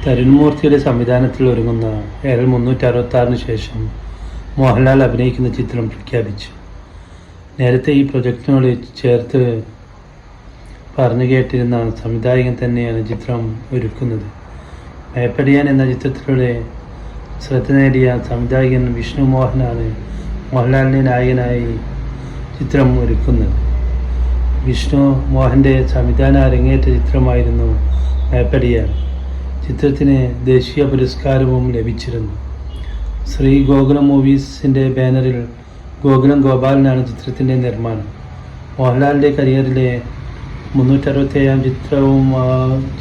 തരുൺമൂർത്തിയുടെ സംവിധാനത്തിൽ ഒരുങ്ങുന്ന AL-366 ശേഷം മോഹൻലാൽ അഭിനയിക്കുന്ന ചിത്രം പ്രഖ്യാപിച്ചു. നേരത്തെ ഈ പ്രൊജക്ടിനോട് ചേർത്ത് പറഞ്ഞു കേട്ടിരുന്ന സംവിധായകൻ തന്നെയാണ് ചിത്രം ഒരുക്കുന്നത്. മേപ്പടിയാൻ എന്ന ചിത്രത്തിലൂടെ ശ്രദ്ധ നേടിയ സംവിധായകൻ വിഷ്ണു മോഹനാണ് മോഹൻലാലിൻ്റെ നായകനായി ചിത്രം ഒരുക്കുന്നത്. വിഷ്ണു മോഹൻ്റെ സംവിധാന അരങ്ങേറ്റ ചിത്രമായിരുന്നു മേപ്പടിയാൻ. ചിത്രത്തിന് ദേശീയ പുരസ്കാരവും ലഭിച്ചിരുന്നു. ശ്രീ ഗോകുലം മൂവീസിൻ്റെ ബാനറിൽ ഗോകുലം ഗോപാലനാണ് ചിത്രത്തിൻ്റെ നിർമ്മാണം. മോഹൻലാലിൻ്റെ കരിയറിലെ 367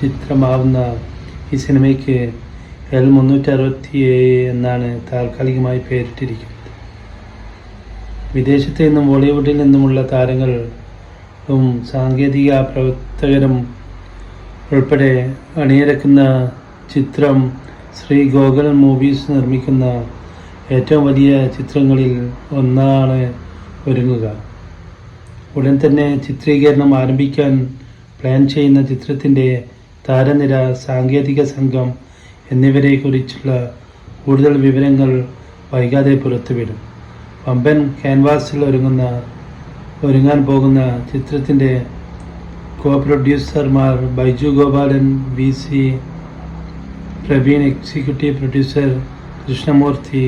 ചിത്രമാവുന്ന ഈ സിനിമയ്ക്ക് AL-367 എന്നാണ് താൽക്കാലികമായി പേരിട്ടിരിക്കുന്നത്. വിദേശത്ത് നിന്നും ബോളിവുഡിൽ നിന്നുമുള്ള താരങ്ങളും സാങ്കേതിക പ്രവർത്തകരും ഉൾപ്പെടെ അണിനിരക്കുന്ന ചിത്രം ശ്രീ ഗോകുലം മൂവീസ് നിർമ്മിക്കുന്ന ഏറ്റവും വലിയ ചിത്രങ്ങളിൽ ഒന്നാണ് ഒരുങ്ങുക. ഉടൻ തന്നെ ചിത്രീകരണം ആരംഭിക്കാൻ പ്ലാൻ ചെയ്യുന്ന ചിത്രത്തിൻ്റെ താരനിര, സാങ്കേതിക സംഘം എന്നിവരെക്കുറിച്ചുള്ള കൂടുതൽ വിവരങ്ങൾ വൈകാതെ പുറത്തുവിടും. വമ്പൻ ക്യാൻവാസിൽ ഒരുങ്ങാൻ പോകുന്ന ചിത്രത്തിൻ്റെ കോ-പ്രൊഡ്യൂസർമാർ Baiju Gopalan, VC Praveen, executive producer Krishnamurthy,